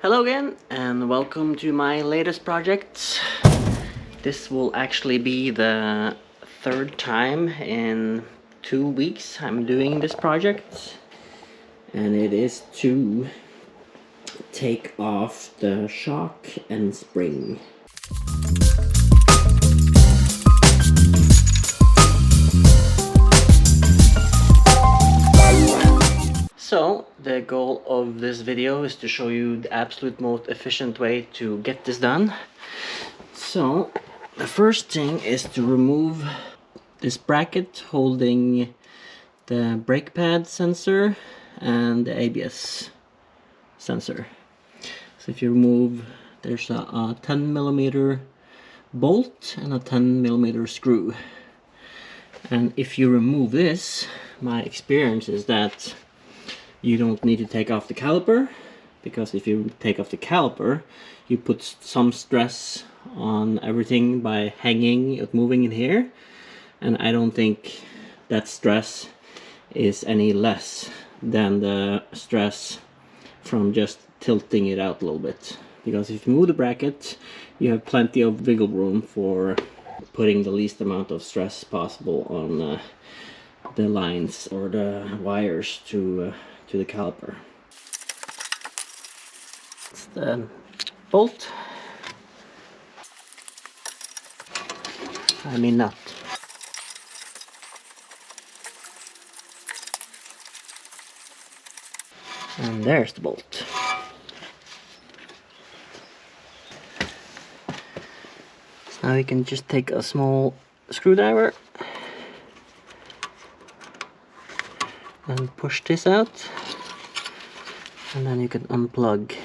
Hello again and welcome to my latest project. This will actually be the third time in 2 weeks I'm doing this project, and it is to take off the shock and spring. So, the goal of this video is to show you the absolute most efficient way to get this done. So, the first thing is to remove this bracket holding the brake pad sensor and the ABS sensor. So if you remove, there's a 10mm bolt and a 10mm screw. And if you remove this, my experience is that you don't need to take off the caliper, because if you take off the caliper, you put some stress on everything by hanging it, moving in here, and I don't think that stress is any less than the stress from just tilting it out a little bit. Because if you move the bracket, you have plenty of wiggle room for putting the least amount of stress possible on the lines or the wires to the caliper. It's the bolt. I mean nut. And there's the bolt. So now you can just take a small screwdriver and push this out, and then you can unplug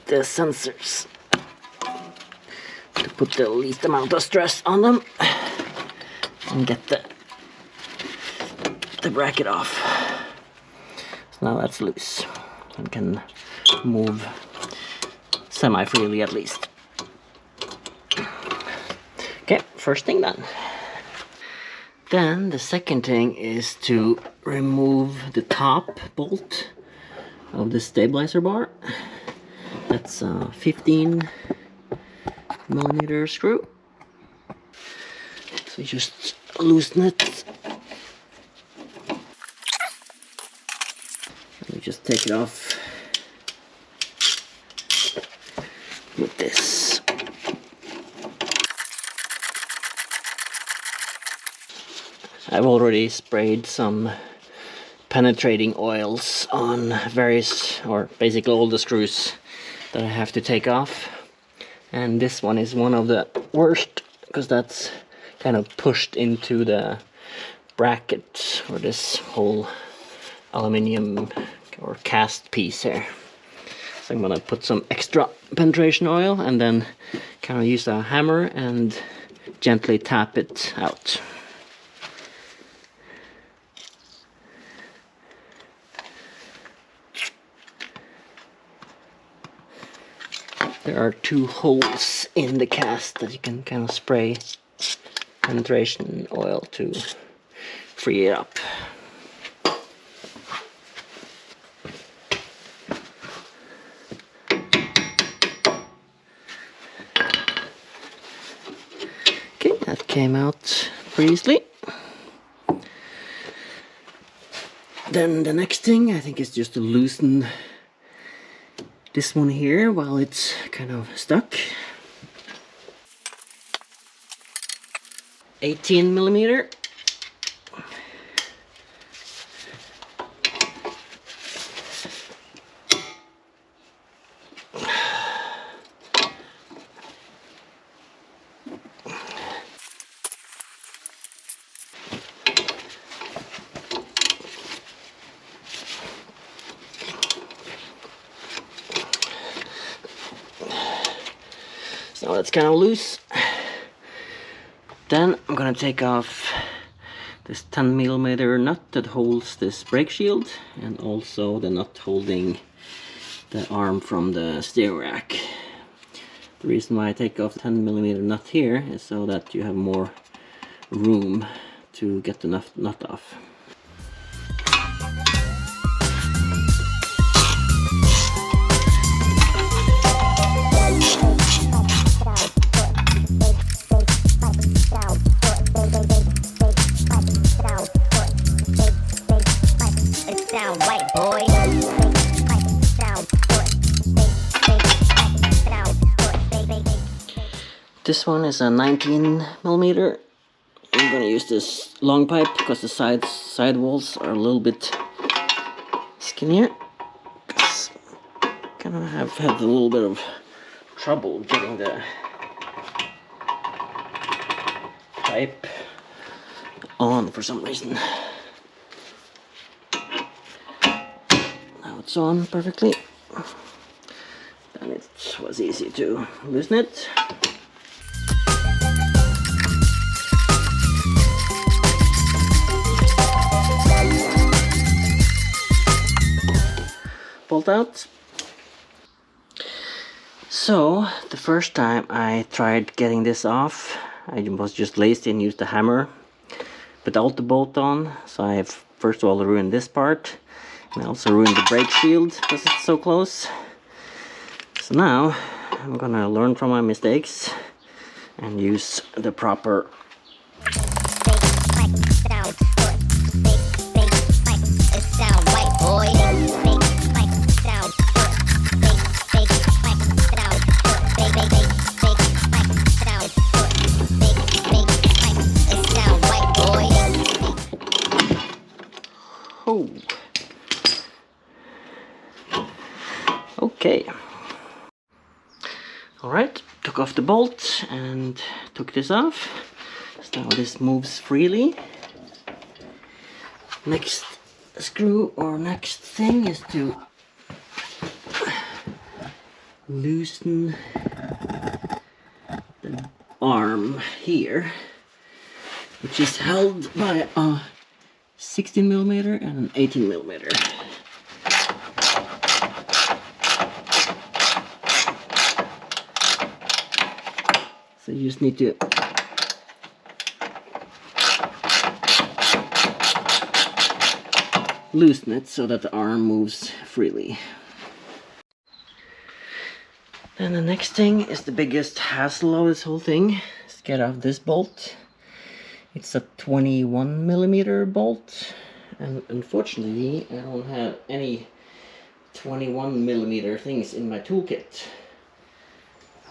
the sensors to put the least amount of stress on them and get the bracket off. So now that's loose and can move semi-freely at least. Okay, first thing done. Then the second thing is to remove the top bolt of the stabilizer bar. That's a 15mm screw. So you just loosen it. And you just take it off with this. I've already sprayed some penetrating oils on various, or basically all the screws that I have to take off. And this one is one of the worst, because that's kind of pushed into the bracket, or this whole aluminium or cast piece here. So I'm gonna put some extra penetration oil and then kind of use a hammer and gently tap it out. There are 2 holes in the cast that you can kind of spray penetration oil to free it up. Okay, that came out pretty easily. Then the next thing I think is just to loosen this one here while it's kind of stuck. 18mm. So that's kind of loose. Then I'm gonna take off this 10mm nut that holds this brake shield, and also the nut holding the arm from the steering rack. The reason why I take off the 10mm nut here is so that you have more room to get the nut off. This one is a 19mm. I'm gonna use this long pipe because the side walls are a little bit skinnier. Kind of have had a little bit of trouble getting the pipe on for some reason. Now it's on perfectly. Then it was easy to loosen it. Bolt out. So the first time I tried getting this off, I was just lazy and used the hammer without the bolt on. So I have first of all ruined this part, and I also ruined the brake shield because it's so close. So now I'm gonna learn from my mistakes and use the proper Okay. Alright, took off the bolt and took this off. So now this moves freely. Next screw or next thing is to loosen the arm here, which is held by a 16mm and an 18mm. So you just need to loosen it so that the arm moves freely. Then the next thing is the biggest hassle of this whole thing, is to get off this bolt. It's a 21mm bolt, and unfortunately I don't have any 21mm things in my toolkit.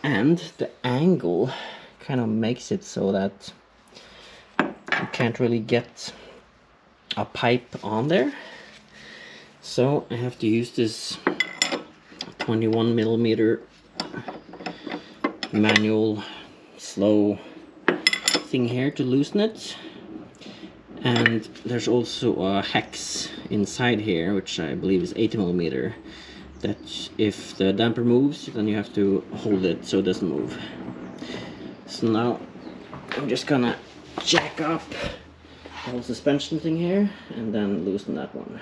And the angle kind of makes it so that you can't really get a pipe on there. So I have to use this 21mm manual slow thing here to loosen it. And there's also a hex inside here, which I believe is 80mm. That if the damper moves, then you have to hold it so it doesn't move. So now I'm just gonna jack up the whole suspension thing here and then loosen that one.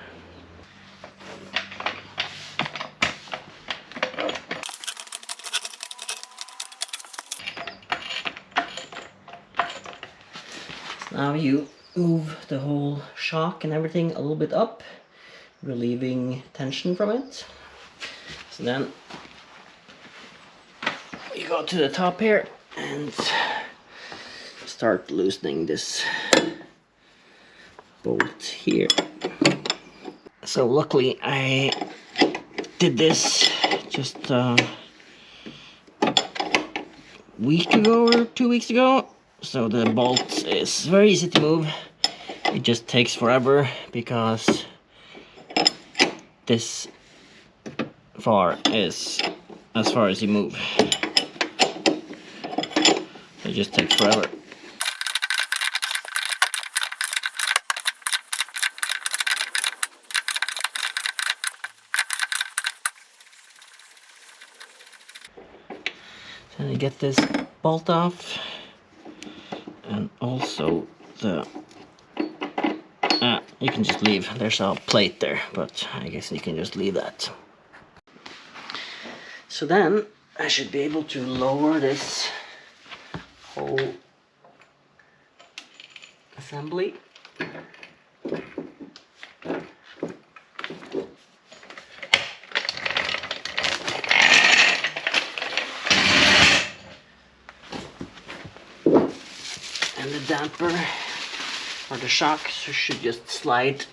So now you move the whole shock and everything a little bit up, relieving tension from it. So then you go to the top here and start loosening this bolt here. So luckily I did this just a week ago or 2 weeks ago. So the bolt is very easy to move. It just takes forever because this far is as far as you move. It just takes forever. Then you get this bolt off, and also the you can just leave. There's a plate there, but I guess you can just leave that. So then I should be able to lower this whole assembly. And the damper or the shocks should just slide.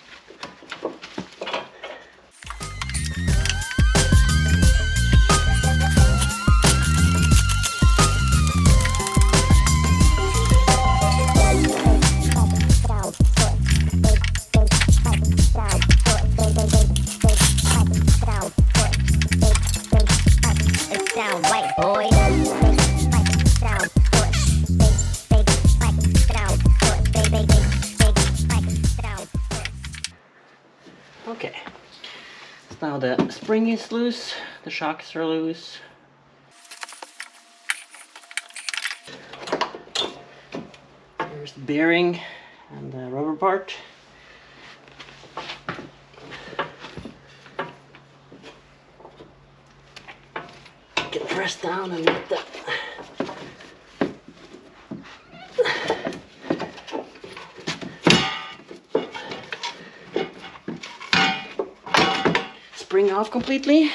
down, white boy. Big down, push. Big down, push. Big down, push. Okay. So now the spring is loose, the shocks are loose. Here's the bearing and the rubber part. Get pressed down and let that spring off completely.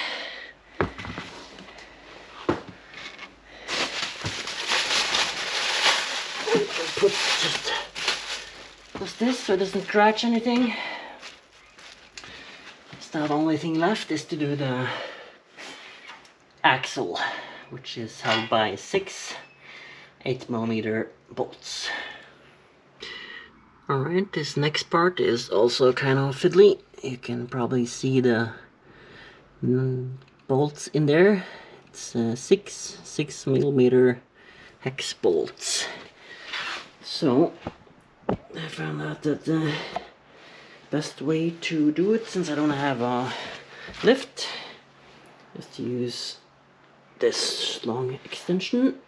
Put this so it doesn't scratch anything. So the only thing left is to do the axle, which is held by 6 8mm bolts. Alright, this next part is also kind of fiddly. You can probably see the bolts in there. It's 6 6mm hex bolts. So I found out that the best way to do it, since I don't have a lift, is to use this long extension.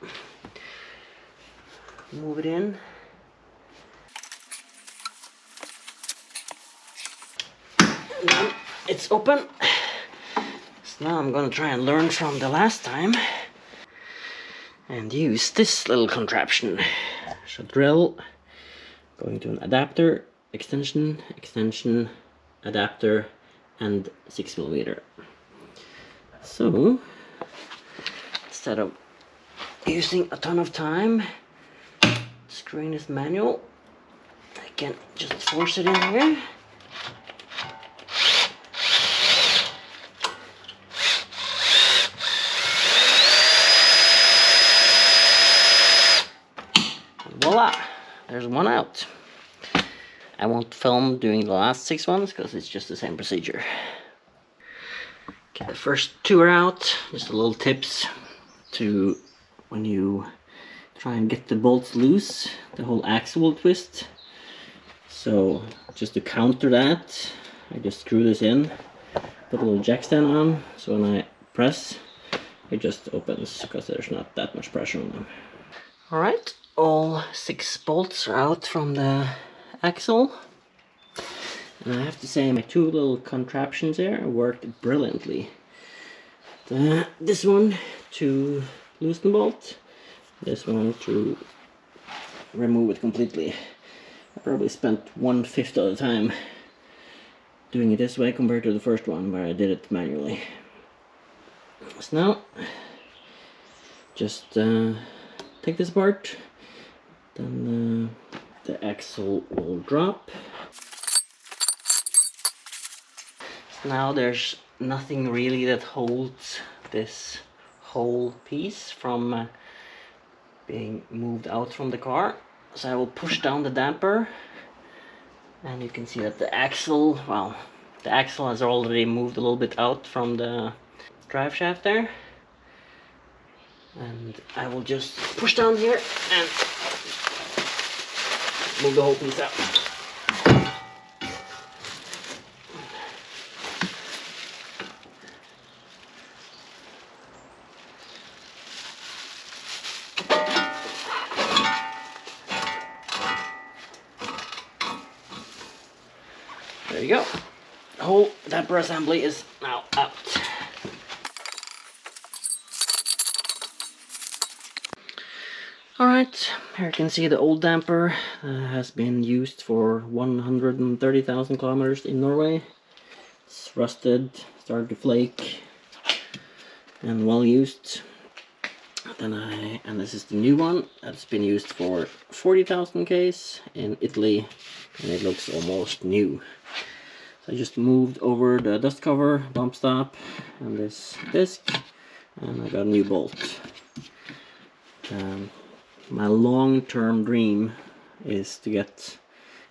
Move it in. And then it's open. So now I'm gonna try and learn from the last time and use this little contraption. So drill, going to an adapter, extension, extension, adapter, and 6mm. So instead of using a ton of time screwing this manual, I can just force it in here. Voila! There's one out. I won't film doing the last 6 ones because it's just the same procedure. Okay, the first 2 are out. Just a little tips to when you try and get the bolts loose, the whole axle will twist. So just to counter that, I just screw this in, put a little jack stand on, so when I press, it just opens because there's not that much pressure on them. Alright, all 6 bolts are out from the axle. And I have to say my 2 little contraptions there worked brilliantly. This one to loosen the bolt, this one to remove it completely. I probably spent 1/5 of the time doing it this way compared to the first one where I did it manually. So now, just take this apart, then the axle will drop. So now there's nothing really that holds this whole piece from being moved out from the car. So I will push down the damper, and you can see that the axle, well, the axle has already moved a little bit out from the drive shaft there. And I will just push down here and move the whole piece out. There you go. The whole damper assembly is now out. Alright, here you can see the old damper has been used for 130,000 kilometers in Norway. It's rusted, started to flake, and well used. And this is the new one that's been used for 40,000 Ks in Italy, and it looks almost new. So I just moved over the dust cover, bump stop, and this disc, and I got a new bolt. My long-term dream is to get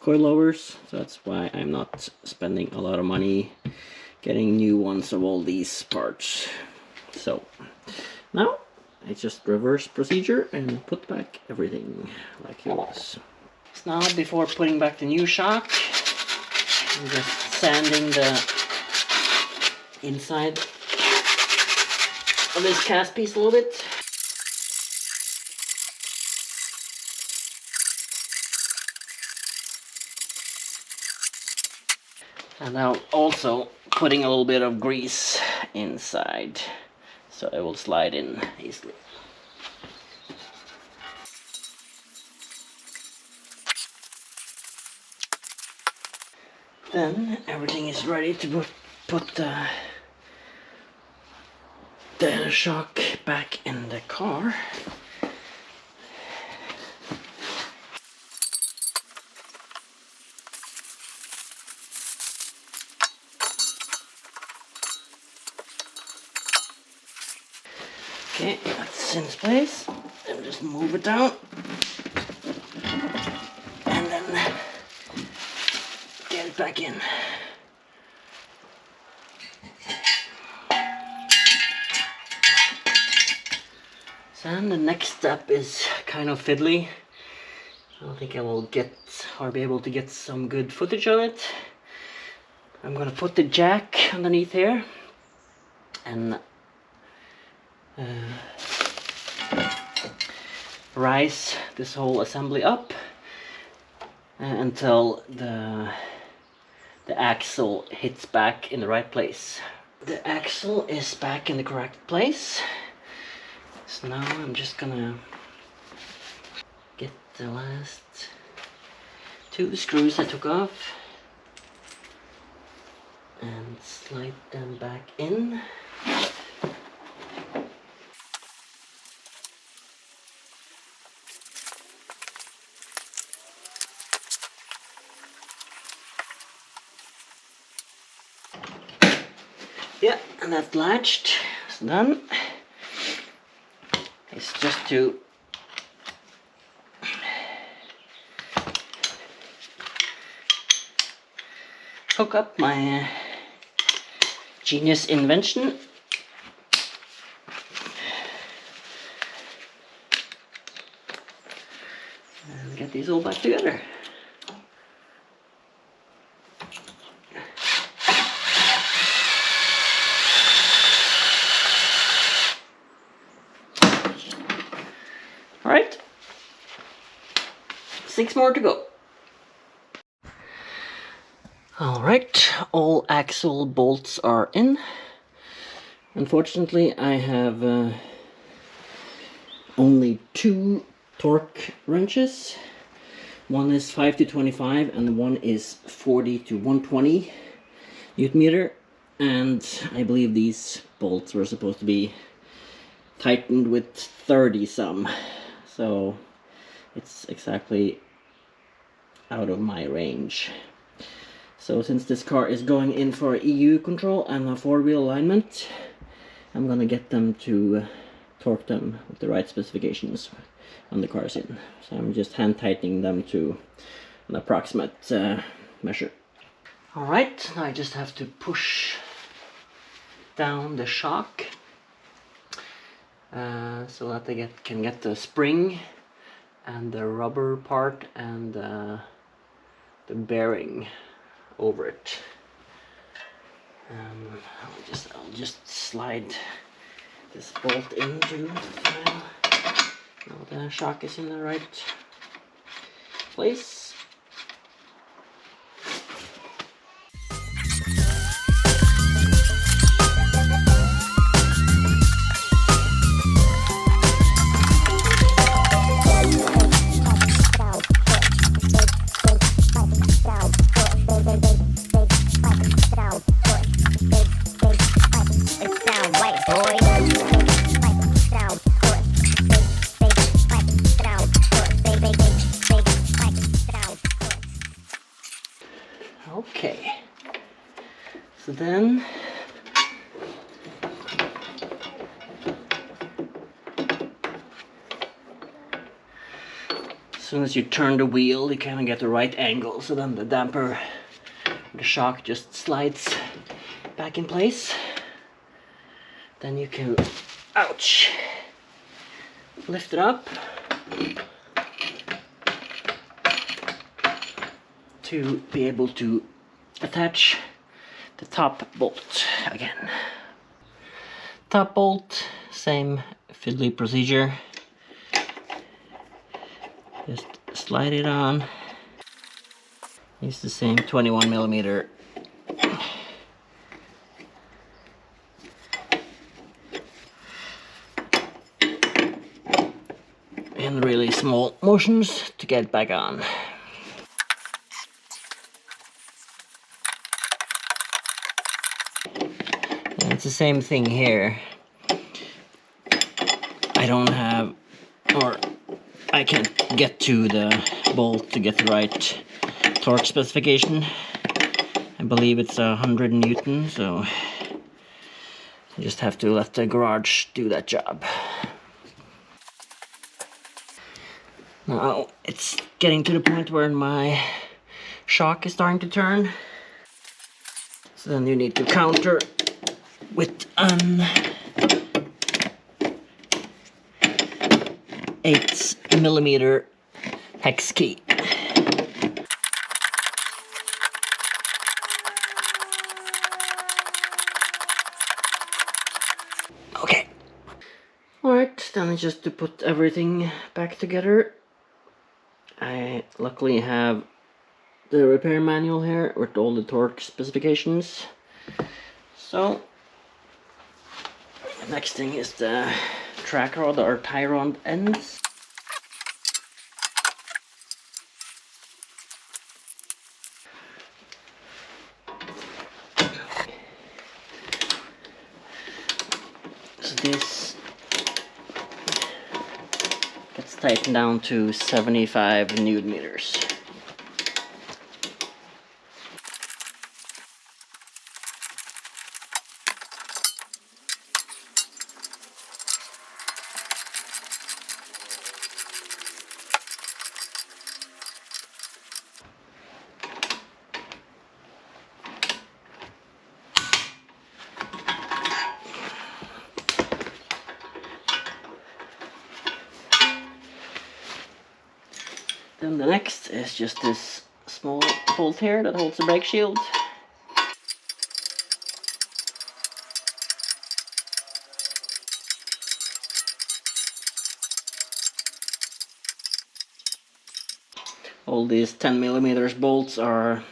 coilovers, so that's why I'm not spending a lot of money getting new ones of all these parts. So Now I just reverse procedure and put back everything like it was. So now before putting back the new shock, I'm just sanding the inside of this cast piece a little bit. And now also putting a little bit of grease inside so it will slide in easily. Then everything is ready to put the shock back in the car. Okay, that's in its place. Then just move it down. And then get it back in. And the next step is kind of fiddly. I don't think I will get or be able to get some good footage of it. I'm gonna put the jack underneath here and rise this whole assembly up until the axle hits back in the right place. The axle is back in the correct place. So now I'm just gonna get the last 2 screws I took off and slide them back in. Yeah, and that's latched. It's done. It's just to hook up my genius invention. And get these all back together. Alright, 6 more to go. Alright, all axle bolts are in. Unfortunately, I have only 2 torque wrenches. One is 5 to 25 and one is 40 to 120 Newton meter. And I believe these bolts were supposed to be tightened with 30 some. So it's exactly out of my range. So since this car is going in for EU control and a 4-wheel alignment, I'm gonna get them to torque them with the right specifications when the car is in. So I'm just hand tightening them to an approximate measure. Alright, now I just have to push down the shock so that they can get the spring and the rubber part and the bearing over it. I'll just slide this bolt into the file. Now the shock is in the right place. Okay, so then as soon as you turn the wheel, you kind of get the right angle, so then the damper, the shock just slides back in place. Then you can Ouch. Lift it up to be able to attach the top bolt again. Top bolt, same fiddly procedure. Just slide it on. It's the same 21mm. And really small motions to get back on. And it's the same thing here. I don't have, or I can't get to the bolt to get the right torque specification. I believe it's 100 Newton, so I just have to let the garage do that job. Now it's getting to the point where my shock is starting to turn. So then you need to counter with an 8mm hex key. Okay. Alright, then it's just to put everything back together. I luckily have the repair manual here with all the torque specifications. So, the next thing is the track rod or tie rod ends. So this gets tightened down to 75 Newton meters. Then the next is just this small bolt here that holds the brake shield. All these 10mm bolts are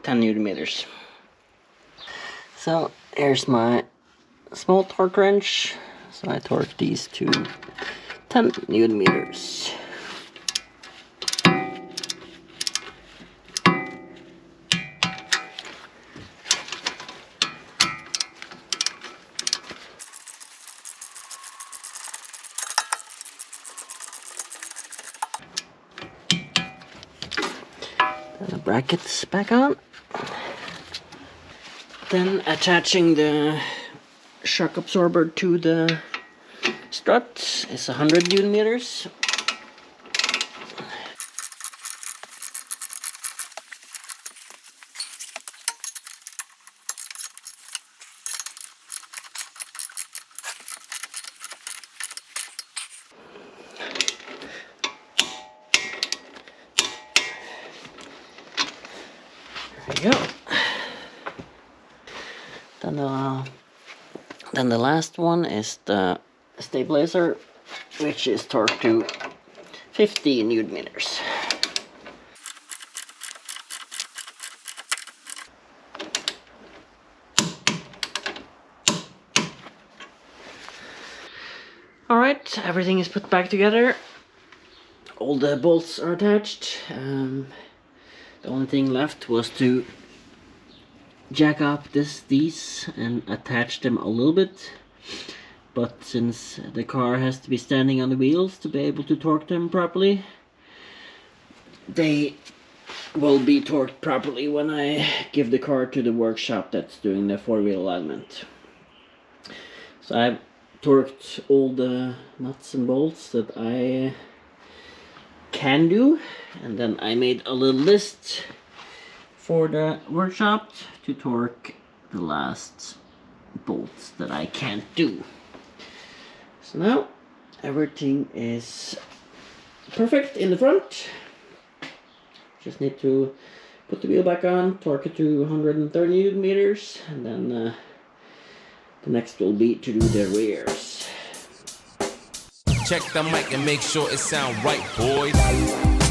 10 Newton meters. So here's my small torque wrench. So I torque these to 10 Newton meters. The brackets back on. Then attaching the shock absorber to the strut is 100 Newton meters. There we go. Then the last one is the stabilizer, which is torqued to 50 Newton meters. Alright, everything is put back together. All the bolts are attached. The only thing left was to jack up these and attach them a little bit, but since the car has to be standing on the wheels to be able to torque them properly, they will be torqued properly when I give the car to the workshop that's doing the four-wheel alignment. So I've torqued all the nuts and bolts that I can do, and then I made a little list for the workshop to torque the last bolts that I can't do. So now everything is perfect in the front. Just need to put the wheel back on, torque it to 130 Newton meters, and then the next will be to do the rears. Check the mic and make sure it sound right, boys.